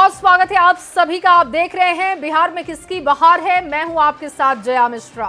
बहुत स्वागत है आप सभी का। आप देख रहे हैं बिहार में किसकी बहार है। मैं हूं आपके साथ जया मिश्रा।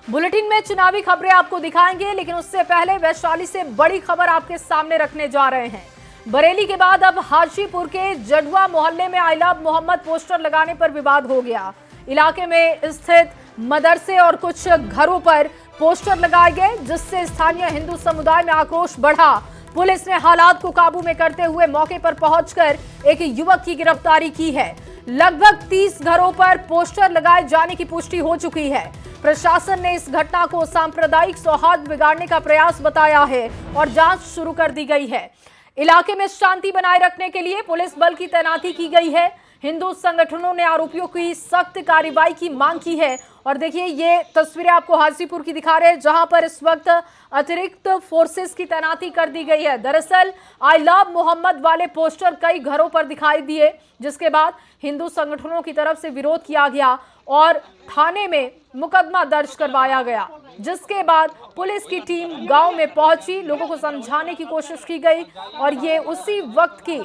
बुलेटिन में चुनावी खबरें आपको दिखाएंगे, लेकिन उससे पहले वैशाली से बड़ी खबर आपके सामने रखने जा रहे हैं। बरेली के बाद अब हाजीपुर के जडुआ मोहल्ले में आई लव मोहम्मद पोस्टर लगाने पर विवाद हो गया। इलाके में स्थित मदरसे और कुछ घरों पर पोस्टर लगाए गए, जिससे स्थानीय हिंदू समुदाय में आक्रोश बढ़ा। पुलिस ने हालात को काबू में करते हुए मौके पर पहुंचकर एक युवक की गिरफ्तारी की है। लगभग 30 घरों पर पोस्टर लगाए जाने की पुष्टि हो चुकी है। प्रशासन ने इस घटना को सांप्रदायिक सौहार्द बिगाड़ने का प्रयास बताया है और जांच शुरू कर दी गई है। इलाके में शांति बनाए रखने के लिए पुलिस बल की तैनाती की गई है। हिंदू संगठनों ने आरोपियों की सख्त कार्रवाई की मांग की है। और देखिए, ये तस्वीरें आपको हाजीपुर की दिखा रहे हैं, जहां पर इस वक्त अतिरिक्त फोर्सेस की तैनाती कर दी गई है। दरअसल आई लव मोहम्मद वाले पोस्टर कई घरों पर दिखाई दिए, जिसके बाद हिंदू संगठनों की तरफ से विरोध किया गया और थाने में मुकदमा दर्ज करवाया गया, जिसके बाद पुलिस की टीम गांव में पहुंची, लोगों को समझाने की कोशिश की गई। और ये उसी वक्त की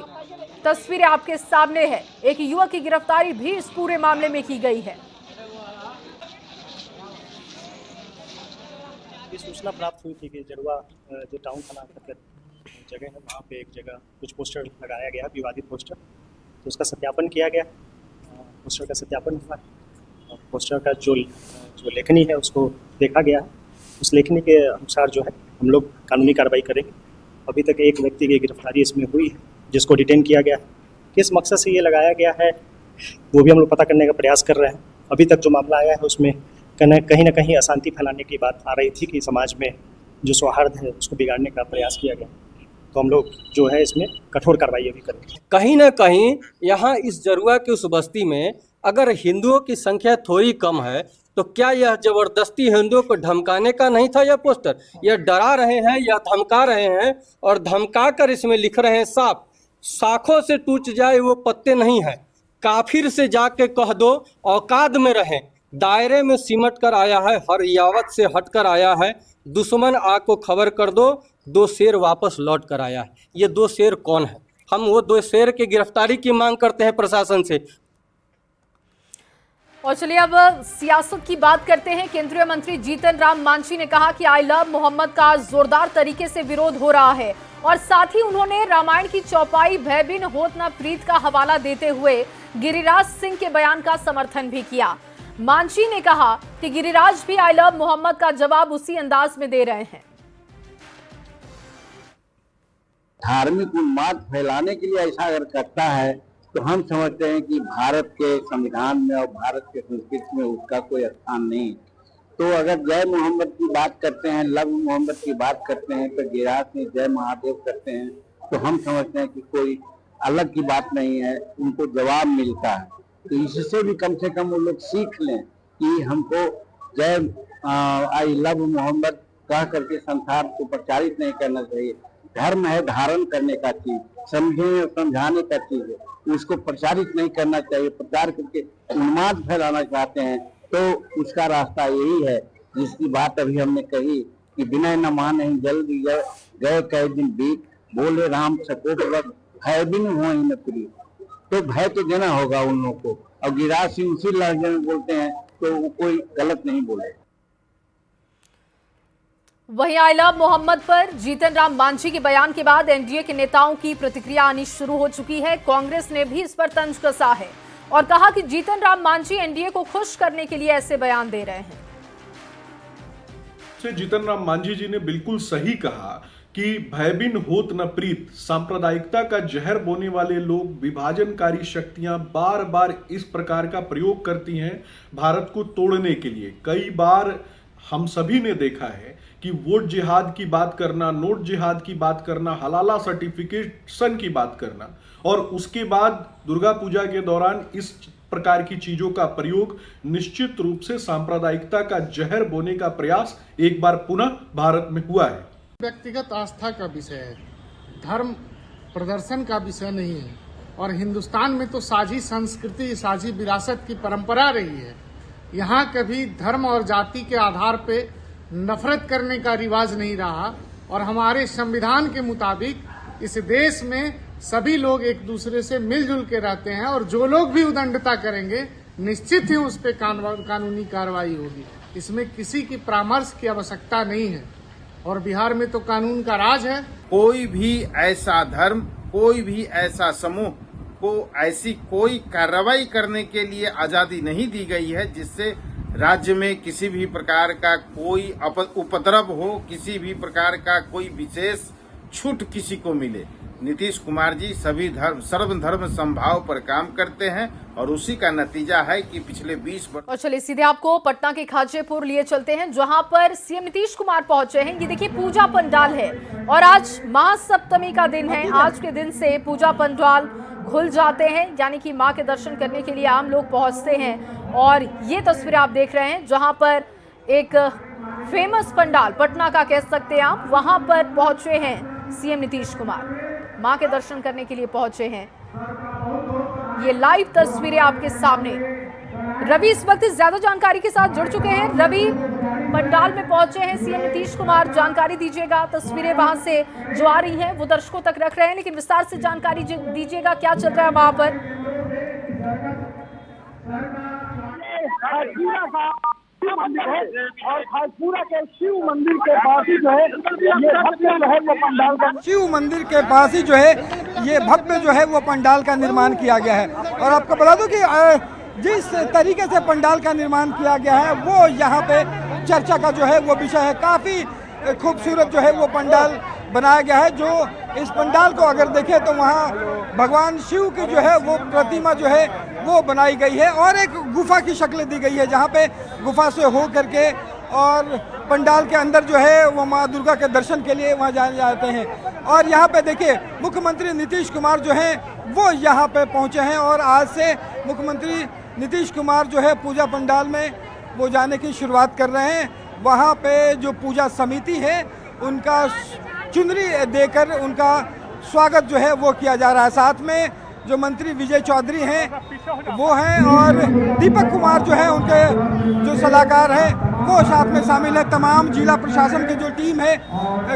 तस्वीरें आपके सामने है। एक युवक की गिरफ्तारी भी इस पूरे मामले में की गई है। ये सूचना प्राप्त हुई थी कि जड़ुआ जो टाउन थाना अंतर्गत जगह है, वहाँ पे एक जगह कुछ पोस्टर लगाया गया, विवादित पोस्टर। तो उसका सत्यापन किया गया। पोस्टर का सत्यापन हुआ। पोस्टर का जो लेखनी है उसको देखा गया। उस लेखनी के अनुसार जो है हम लोग कानूनी कार्रवाई करेंगे। अभी तक एक व्यक्ति की गिरफ्तारी इसमें हुई है, जिसको डिटेन किया गया है। किस मकसद से ये लगाया गया है वो भी हम लोग पता करने का प्रयास कर रहे हैं। अभी तक जो मामला आया है उसमें कहीं ना कहीं अशांति फैलाने की बात आ रही थी कि समाज में जो सौहार्द है उसको बिगाड़ने का प्रयास किया गया। तो हम लोग जो है इसमें कठोर कार्रवाई भी करेंगे। कहीं ना कहीं यहाँ इस जरुआ की उस बस्ती में अगर हिंदुओं की संख्या थोड़ी कम है, तो क्या यह जबरदस्ती हिंदुओं को धमकाने का नहीं था? यह पोस्टर यह डरा रहे हैं या धमका रहे हैं, और धमका कर इसमें लिख रहे हैं साफ, शाखों से टूट जाए वो पत्ते नहीं है, काफिर से जाके कह दो औकात में रहें, दायरे में सिमट कर आया है, हर यावत से हट कर आया है, दुश्मन आग को खबर कर दो, 2 शेर वापस लौट कर आया है। ये 2 शेर कौन है? हम वो 2 शेर की गिरफ्तारी की मांग करते हैं प्रशासन से। और चलिए अब सियासत की बात करते हैं। केंद्रीय मंत्री जीतन राम मांझी ने कहा कि आई लव मोहम्मद का जोरदार तरीके से विरोध हो रहा है, और साथ ही उन्होंने रामायण की चौपाई भय बिन होत न प्रीत का हवाला देते हुए गिरिराज सिंह के बयान का समर्थन भी किया। मांझी ने कहा कि गिरिराज भी आई लव मोहम्मद का जवाब उसी अंदाज में दे रहे हैं। धार्मिक उन्माद फैलाने के लिए ऐसा अगर करता है तो हम समझते हैं कि भारत के संविधान में और भारत के संस्कृति में उसका कोई स्थान नहीं। तो अगर जय मोहम्मद की बात करते हैं, लव मोहम्मद की बात करते हैं, तो गिरिराज सिंह जय महादेव करते हैं, तो हम समझते हैं कि कोई अलग की बात नहीं है, उनको जवाब मिलता है। तो इससे भी कम से कम वो लोग सीख लें कि हमको जय आई लव मोहम्मद कह करके संसार को प्रचारित नहीं करना चाहिए। धर्म है धारण करने का चीज, समझने और समझाने का चीज है, उसको प्रचारित नहीं करना चाहिए। प्रचार करके उन्माद फैलाना चाहते हैं तो उसका रास्ता यही है, जिसकी बात अभी हमने कही कि विनय न माने जल्दी गए कई दिन बीत, बोले राम सकोट भय बिन हुआ ही न प्रीत। तो भय तो देना होगा उन लोगों को, और गिरिराज सिंह उसी लहजे में बोलते हैं तो वो कोई गलत नहीं बोले। वहीं आई लव मोहम्मद पर जीतन राम मांझी के बयान के बाद एनडीए के नेताओं की प्रतिक्रिया आनी शुरू हो चुकी है। कांग्रेस ने भी इस पर तंज कसा है और कहा कि जीतन राम मांझी एनडीए को खुश करने के लिए ऐसे बयान दे रहे हैं। जीतन राम मांझी जी ने बिल्कुल सही कहा कि भयबिन होत न प्रीत, सांप्रदायिकता का जहर बोने वाले लोग, विभाजनकारी शक्तियां बार बार इस प्रकार का प्रयोग करती हैं भारत को तोड़ने के लिए। कई बार हम सभी ने देखा है कि वोट जिहाद की बात करना, नोट जिहाद की बात करना, हलाला सर्टिफिकेशन की बात करना, और उसके बाद दुर्गा पूजा के दौरान इस प्रकार की चीजों का प्रयोग निश्चित रूप से सांप्रदायिकता का जहर बोने का प्रयास एक बार पुनः भारत में हुआ है। व्यक्तिगत आस्था का विषय है, धर्म प्रदर्शन का विषय नहीं है। और हिंदुस्तान में तो साझी संस्कृति, साझी विरासत की परंपरा रही है। यहाँ कभी धर्म और जाति के आधार पे नफरत करने का रिवाज नहीं रहा, और हमारे संविधान के मुताबिक इस देश में सभी लोग एक दूसरे से मिलजुल के रहते हैं और जो लोग भी उदंडता करेंगे निश्चित ही उस पर कानूनी कार्रवाई होगी। इसमें किसी की परामर्श की आवश्यकता नहीं है और बिहार में तो कानून का राज है। कोई भी ऐसा धर्म, कोई भी ऐसा समूह को ऐसी कोई कार्रवाई करने के लिए आजादी नहीं दी गई है जिससे राज्य में किसी भी प्रकार का कोई उपद्रव हो, किसी भी प्रकार का कोई विशेष छूट किसी को मिले। नीतीश कुमार जी सभी सर्वधर्म समभाव पर काम करते हैं और उसी का नतीजा है कि पिछले 20 वर्ष। और चलिए सीधे आपको पटना के खाजेपुर लिए चलते हैं, जहां पर सीएम नीतीश कुमार पहुंचे हैं। ये देखिए पूजा पंडाल है और आज महासप्तमी का दिन है। आज के दिन से पूजा पंडाल खुल जाते हैं, यानी कि मां के दर्शन करने के लिए आम लोग पहुंचते हैं। और ये तस्वीरें आप देख रहे हैं जहां पर एक फेमस पंडाल, पटना का कह सकते हैं आप, वहां पर पहुंचे हैं सीएम नीतीश कुमार, मां के दर्शन करने के लिए पहुंचे हैं। ये लाइव तस्वीरें आपके सामने। रवि इस वक्त ज्यादा जानकारी के साथ जुड़ चुके हैं। रवि, पंडाल में पहुंचे हैं सीएम नीतीश कुमार, जानकारी दीजिएगा। तस्वीरें वहां से जो आ रही हैं वो दर्शकों तक रख रहे हैं, लेकिन विस्तार से जानकारी दीजिएगा, क्या चल रहा है वहां पर। और खाजपुरा के शिव मंदिर के पास ही जो है ये भव्य जो है वो पंडाल का शिव मंदिर के पास ही जो है ये भव्य जो है वो पंडाल का निर्माण किया गया है। और आपको बता दूं कि जिस तरीके से पंडाल का निर्माण किया गया है वो यहाँ पे चर्चा का जो है वो विषय है। काफ़ी खूबसूरत जो है वो पंडाल बनाया गया है। जो इस पंडाल को अगर देखें तो वहाँ भगवान शिव की जो है वो प्रतिमा जो है वो बनाई गई है और एक गुफा की शक्ल दी गई है, जहाँ पे गुफा से हो करके और पंडाल के अंदर जो है वो माँ दुर्गा के दर्शन के लिए वहाँ जाने जाते हैं। और यहाँ पे देखिए मुख्यमंत्री नीतीश कुमार जो हैं वो यहाँ पे पहुँचे हैं और आज से मुख्यमंत्री नीतीश कुमार जो है पूजा पंडाल में वो जाने की शुरुआत कर रहे हैं। वहाँ पे जो पूजा समिति है उनका चुनरी देकर उनका स्वागत जो है वो किया जा रहा है। साथ में जो मंत्री विजय चौधरी हैं वो हैं और दीपक कुमार जो है उनके जो सलाहकार हैं वो साथ में शामिल है। तमाम जिला प्रशासन की जो टीम है,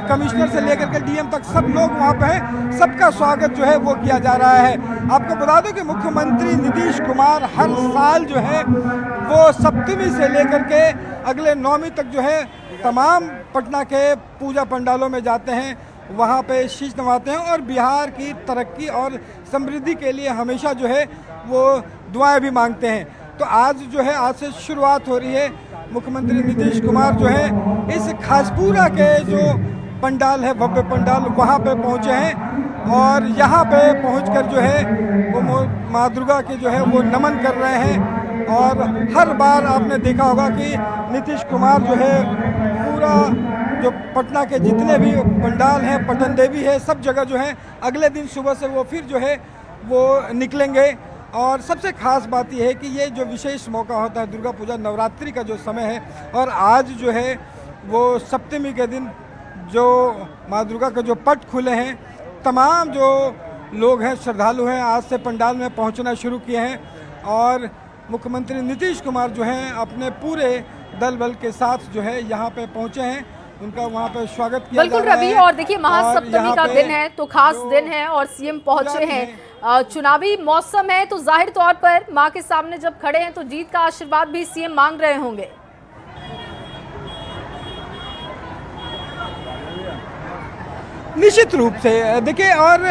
कमिश्नर से लेकर के डीएम तक सब लोग वहाँ पे हैं। सबका स्वागत जो है वो किया जा रहा है। आपको बता दूं कि मुख्यमंत्री नीतीश कुमार हर साल जो है वो सप्तमी से लेकर के अगले नौवीं तक जो है तमाम पटना के पूजा पंडालों में जाते हैं, वहाँ पे शीश नवाते हैं और बिहार की तरक्की और समृद्धि के लिए हमेशा जो है वो दुआएं भी मांगते हैं। तो आज जो है आज से शुरुआत हो रही है। मुख्यमंत्री नीतीश कुमार जो है इस खाजपुरा के जो पंडाल है, भव्य पंडाल, वहाँ पे पहुँचे हैं और यहाँ पे पहुँचकर जो है वो माँ दुर्गा के जो है वो नमन कर रहे हैं। और हर बार आपने देखा होगा कि नीतीश कुमार जो है पूरा जो पटना के जितने भी पंडाल हैं, पटन देवी है, सब जगह जो है अगले दिन सुबह से वो फिर जो है वो निकलेंगे। और सबसे खास बात यह है कि ये जो विशेष मौका होता है दुर्गा पूजा नवरात्रि का जो समय है और आज जो है वो सप्तमी के दिन जो माँ दुर्गा के जो पट खुले हैं, तमाम जो लोग हैं श्रद्धालु हैं आज से पंडाल में पहुंचना शुरू किए हैं। और मुख्यमंत्री नीतीश कुमार जो हैं अपने पूरे दल बल के साथ जो है यहाँ पे पहुँचे हैं, उनका वहाँ पे स्वागत किया बिल्कुल रवि। और देखिए महासप्तमी का दिन है तो खास दिन है और सीएम पहुंचे हैं। चुनावी मौसम है तो जाहिर तौर पर मां के सामने जब खड़े हैं तो जीत का आशीर्वाद भी सीएम मांग रहे होंगे। निश्चित रूप से देखिए, और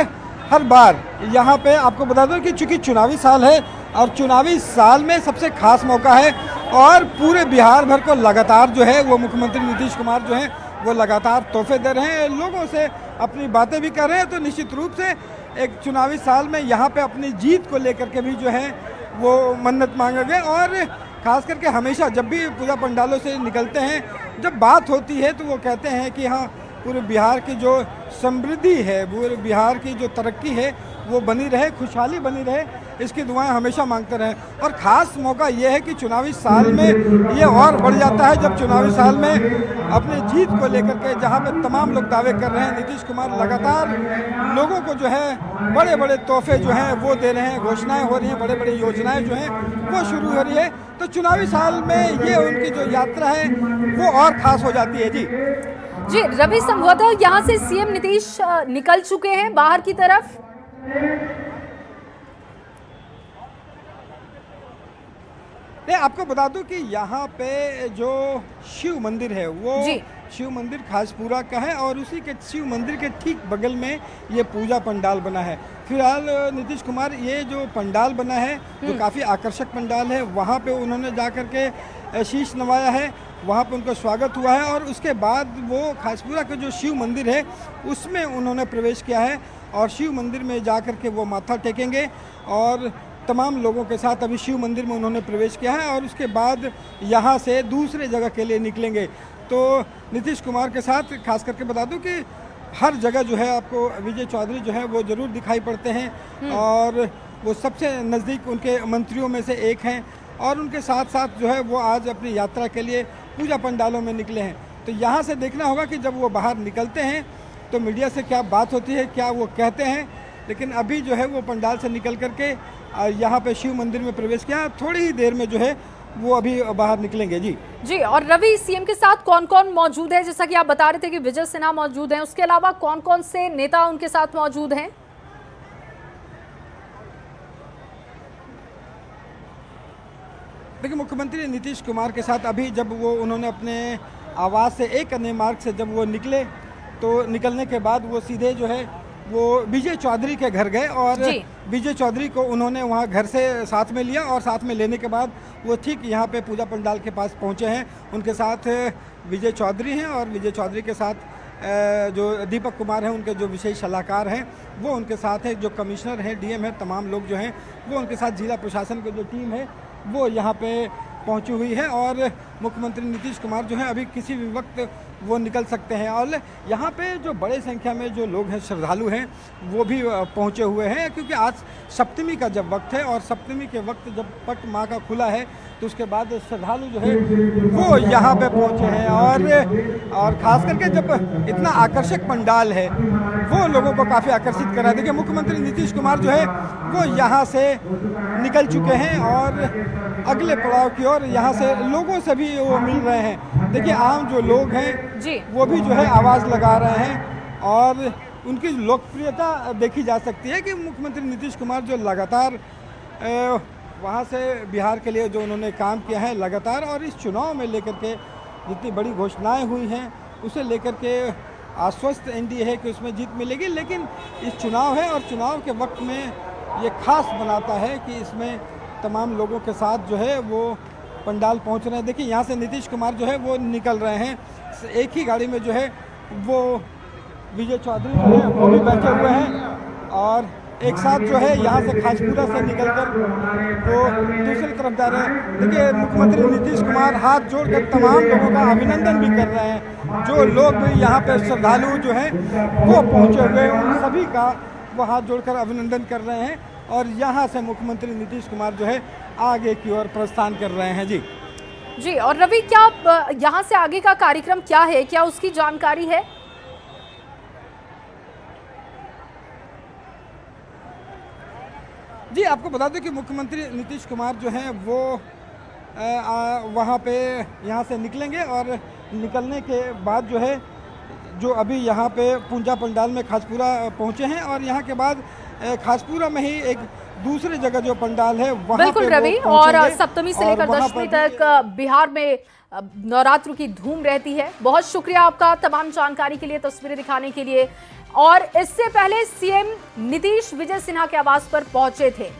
हर बार यहाँ पे आपको बता दो कि चूंकि चुनावी साल है और चुनावी साल में सबसे खास मौका है और पूरे बिहार भर को लगातार जो है वो मुख्यमंत्री नीतीश कुमार जो हैं वो लगातार तोहफे दे रहे हैं, लोगों से अपनी बातें भी कर रहे हैं। तो निश्चित रूप से एक चुनावी साल में यहाँ पे अपनी जीत को लेकर के भी जो है वो मन्नत मांगेंगे। और खास करके हमेशा जब भी पूजा पंडालों से निकलते हैं, जब बात होती है तो वो कहते हैं कि हाँ पूरे बिहार की जो समृद्धि है, पूरे बिहार की जो तरक्की है वो बनी रहे, खुशहाली बनी रहे, इसकी दुआएं हमेशा मांगते रहें। और ख़ास मौका ये है कि चुनावी साल में ये और बढ़ जाता है जब चुनावी साल में अपनी जीत को लेकर के जहाँ पे तमाम लोग दावे कर रहे हैं, नीतीश कुमार लगातार लोगों को जो है बड़े बड़े तोहफे जो हैं वो दे रहे हैं, घोषणाएं हो रही हैं, बड़े बड़ी योजनाएं जो हैं वो शुरू हो रही है। तो चुनावी साल में ये उनकी जो यात्रा है वो और ख़ास हो जाती है। जी रवि, संभवतः यहाँ से सीएम नीतीश निकल चुके हैं बाहर की तरफ। नहीं, आपको बता दूं कि यहाँ पे जो शिव मंदिर है वो जी। शिव मंदिर खासपुरा का है और उसी के शिव मंदिर के ठीक बगल में ये पूजा पंडाल बना है। फिलहाल नीतीश कुमार ये जो पंडाल बना है जो काफ़ी आकर्षक पंडाल है, वहाँ पे उन्होंने जा कर के शीश नवाया है, वहाँ पे उनका स्वागत हुआ है और उसके बाद वो खासपुरा का जो शिव मंदिर है उसमें उन्होंने प्रवेश किया है और शिव मंदिर में जा कर के वो माथा टेकेंगे और तमाम लोगों के साथ अभी शिव मंदिर में उन्होंने प्रवेश किया है और उसके बाद यहाँ से दूसरे जगह के लिए निकलेंगे। तो नीतीश कुमार के साथ खास करके बता दूं कि हर जगह जो है आपको विजय चौधरी जो है वो ज़रूर दिखाई पड़ते हैं और वो सबसे नज़दीक उनके मंत्रियों में से एक हैं और उनके साथ साथ जो है वो आज अपनी यात्रा के लिए पूजा पंडालों में निकले हैं। तो यहाँ से देखना होगा कि जब वो बाहर निकलते हैं तो मीडिया से क्या बात होती है, क्या वो कहते हैं, लेकिन अभी जो है वो पंडाल से निकल करके यहाँ पे शिव मंदिर में प्रवेश किया। थोड़ी ही देर में जो है वो अभी बाहर निकलेंगे। जी। और रवि, सीएम के साथ कौन कौन मौजूद है? जैसा कि आप बता रहे थे कि विजय सिन्हा मौजूद हैं, उसके अलावा कौन कौन से नेता उनके साथ मौजूद हैं? देखिए, मुख्यमंत्री नीतीश कुमार के साथ अभी जब वो उन्होंने अपने आवास से एक अन्य मार्ग से जब वो निकले तो निकलने के बाद वो सीधे जो है वो विजय चौधरी के घर गए और विजय चौधरी को उन्होंने वहाँ घर से साथ में लिया और साथ में लेने के बाद वो ठीक यहाँ पे पूजा पंडाल के पास पहुँचे हैं। उनके साथ विजय चौधरी हैं और विजय चौधरी के साथ जो दीपक कुमार हैं उनके जो विशेष सलाहकार हैं वो उनके साथ हैं, जो कमिश्नर हैं, डीएम हैं, तमाम लोग जो हैं वो उनके साथ, जिला प्रशासन की जो टीम है वो यहाँ पे पहुंची हुई है और मुख्यमंत्री नीतीश कुमार जो है अभी किसी भी वक्त वो निकल सकते हैं और यहाँ पे जो बड़े संख्या में जो लोग हैं, श्रद्धालु हैं, वो भी पहुँचे हुए हैं क्योंकि आज सप्तमी का जब वक्त है और सप्तमी के वक्त जब पट माँ का खुला है तो उसके बाद श्रद्धालु जो है वो यहाँ पे पहुँचे हैं और ख़ास करके जब इतना आकर्षक पंडाल है वो लोगों को काफ़ी आकर्षित कर रहा है। देखिए, मुख्यमंत्री नीतीश कुमार जो है वो यहाँ से निकल चुके हैं और अगले पड़ाव की ओर यहाँ से लोगों से भी वो मिल रहे हैं। देखिए, आम जो लोग हैं वो भी जो है आवाज़ लगा रहे हैं और उनकी लोकप्रियता देखी जा सकती है कि मुख्यमंत्री नीतीश कुमार जो लगातार वहाँ से बिहार के लिए जो उन्होंने काम किया है लगातार और इस चुनाव में लेकर के जितनी बड़ी घोषणाएं हुई हैं उसे लेकर के आश्वस्त एनडीए है कि उसमें जीत मिलेगी, लेकिन इस चुनाव है और चुनाव के वक्त में ये खास बनाता है कि इसमें तमाम लोगों के साथ जो है वो पंडाल पहुंच रहे हैं। देखिए, यहाँ से नीतीश कुमार जो है वो निकल रहे हैं, एक ही गाड़ी में जो है वो विजय चौधरी जो है वो भी बैठे हुए हैं और एक साथ जो है यहाँ से खासपुरा से निकलकर वो दूसरी तरफ जा रहे हैं। देखिए, मुख्यमंत्री नीतीश कुमार हाथ जोड़कर तमाम लोगों का अभिनंदन भी कर रहे हैं। जो लोग भी यहाँ पे श्रद्धालु जो हैं वो पहुँचे हुए हैं उन सभी का वो हाथ जोड़कर अभिनंदन कर रहे हैं और यहाँ से मुख्यमंत्री नीतीश कुमार जो है आगे की ओर प्रस्थान कर रहे हैं। जी। और रवि, क्या यहाँ से आगे का कार्यक्रम क्या है, क्या उसकी जानकारी है? जी, आपको बता दें कि मुख्यमंत्री नीतीश कुमार जो हैं वो वहाँ पे यहाँ से निकलेंगे और निकलने के बाद जो है जो अभी यहाँ पे पूजा पंडाल में खासपुरा पहुँचे हैं और यहाँ के बाद खासपुरा में ही एक दूसरी जगह जो पंडाल है वहाँ बिल्कुल रवि, और सप्तमी से लेकर दशमी तक बिहार में नवरात्र की धूम रहती है। बहुत शुक्रिया आपका तमाम जानकारी के लिए, तस्वीरें दिखाने के लिए। और इससे पहले सीएम नीतीश विजय सिन्हा के आवास पर पहुंचे थे,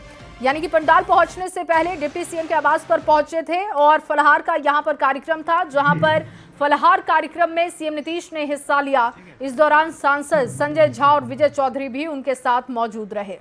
यानी कि पंडाल पहुंचने से पहले डिप्टी सीएम के आवास पर पहुंचे थे और फलाहार का यहां पर कार्यक्रम था, जहां पर फलाहार कार्यक्रम में सीएम नीतीश ने हिस्सा लिया। इस दौरान सांसद संजय झा और विजय चौधरी भी उनके साथ मौजूद रहे।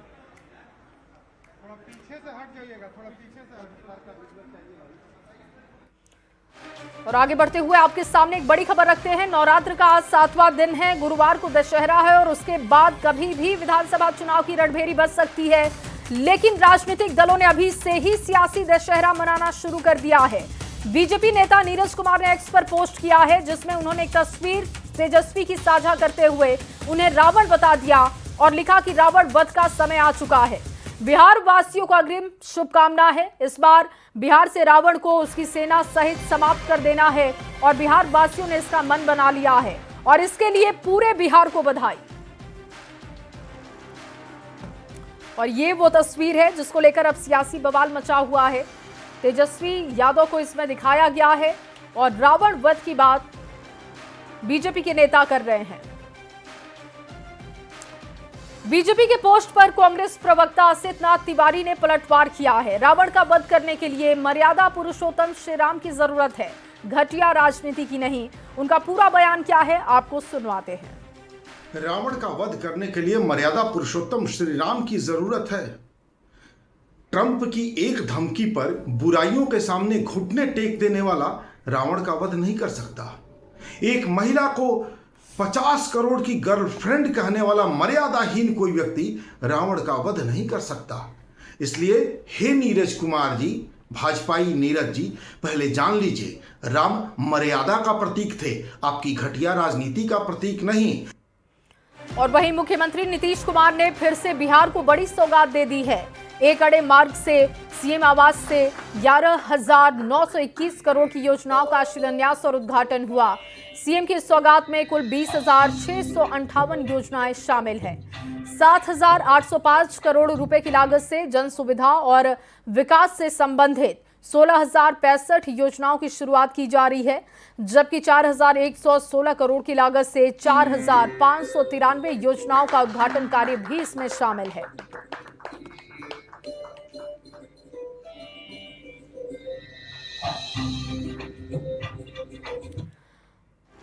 और आगे बढ़ते हुए आपके सामने एक बड़ी खबर रखते हैं। नवरात्र का आज 7वां दिन है, गुरुवार को दशहरा है और उसके बाद कभी भी विधानसभा चुनाव की रणभेरी बज सकती है, लेकिन राजनीतिक दलों ने अभी से ही सियासी दशहरा मनाना शुरू कर दिया है। बीजेपी नेता नीरज कुमार ने एक्स पर पोस्ट किया है, जिसमें उन्होंने एक तस्वीर तेजस्वी की साझा करते हुए उन्हें रावण बता दिया और लिखा कि रावण वध का समय आ चुका है। बिहार वासियों को अग्रिम शुभकामना है। इस बार बिहार से रावण को उसकी सेना सहित समाप्त कर देना है और बिहार वासियों ने इसका मन बना लिया है और इसके लिए पूरे बिहार को बधाई। और ये वो तस्वीर है जिसको लेकर अब सियासी बवाल मचा हुआ है। तेजस्वी यादव को इसमें दिखाया गया है और रावण वध की बात बीजेपी के नेता कर रहे हैं। बीजेपी के पोस्ट पर कांग्रेस प्रवक्ता असितनाथ तिवारी ने पलटवार किया है। रावण का वध करने के लिए मर्यादा पुरुषोत्तम श्री राम की जरूरत है, घटिया राजनीति की नहीं। उनका पूरा बयान क्या है आपको सुनवाते हैं। रावण का वध करने के लिए मर्यादा पुरुषोत्तम श्री राम की जरूरत है। ट्रंप की एक धमकी पर बुराइयों के सामने घुटने टेक देने वाला रावण का वध नहीं कर सकता। एक महिला को 50 करोड़ की गर्लफ्रेंड कहने वाला मर्यादाहीन कोई व्यक्ति रावण का वध नहीं कर सकता। इसलिए हे नीरज कुमार जी, भाजपाई नीरज जी, पहले जान लीजिए, राम मर्यादा का प्रतीक थे, आपकी घटिया राजनीति का प्रतीक नहीं। और वहीं मुख्यमंत्री नीतीश कुमार ने फिर से बिहार को बड़ी सौगात दे दी है। एक अड़े मार्ग से सीएम आवास से 11,921 करोड़ की योजनाओं का शिलान्यास और उद्घाटन हुआ। सीएम की सौगात में कुल 20,658 योजनाएं शामिल हैं। 7,805 करोड़ रुपए की लागत से जन सुविधा और विकास से संबंधित 16,065 योजनाओं की शुरुआत की जा रही है, जबकि 4,116 करोड़ की लागत से 4,593 योजनाओं का उद्घाटन कार्य भी इसमें शामिल है।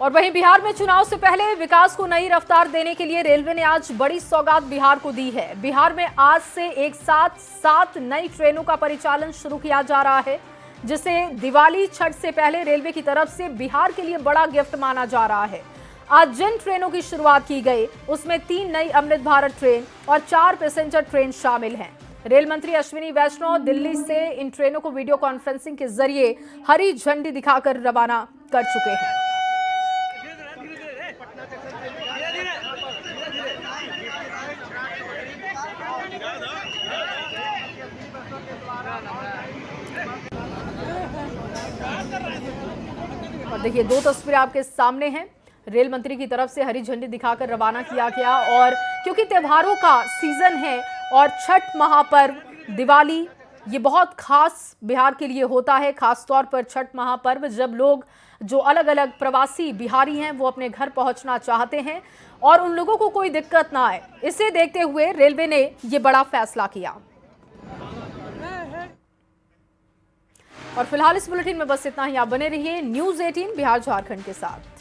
और वहीं बिहार में चुनाव से पहले विकास को नई रफ्तार देने के लिए रेलवे ने आज बड़ी सौगात बिहार को दी है। बिहार में आज से एक साथ 7 नई ट्रेनों का परिचालन शुरू किया जा रहा है, जिसे दिवाली छठ से पहले रेलवे की तरफ से बिहार के लिए बड़ा गिफ्ट माना जा रहा है। आज जिन ट्रेनों की शुरुआत की गई उसमें 3 नई अमृत भारत ट्रेन और 4 पैसेंजर ट्रेन शामिल हैं। रेल मंत्री अश्विनी वैष्णव दिल्ली से इन ट्रेनों को वीडियो कॉन्फ्रेंसिंग के जरिए हरी झंडी दिखाकर रवाना कर चुके हैं। और देखिए, 2 तस्वीरें आपके सामने हैं। रेल मंत्री की तरफ से हरी झंडी दिखाकर रवाना किया गया। और क्योंकि त्योहारों का सीजन है और छठ महापर्व, दिवाली, ये बहुत खास बिहार के लिए होता है। खास तौर पर छठ महापर्व, जब लोग जो अलग अलग प्रवासी बिहारी हैं वो अपने घर पहुंचना चाहते हैं और उन लोगों को कोई दिक्कत ना आए, इसे देखते हुए रेलवे ने ये बड़ा फैसला किया। और फिलहाल इस बुलेटिन में बस इतना ही। आप बने रहिए न्यूज़ 18 बिहार झारखंड के साथ।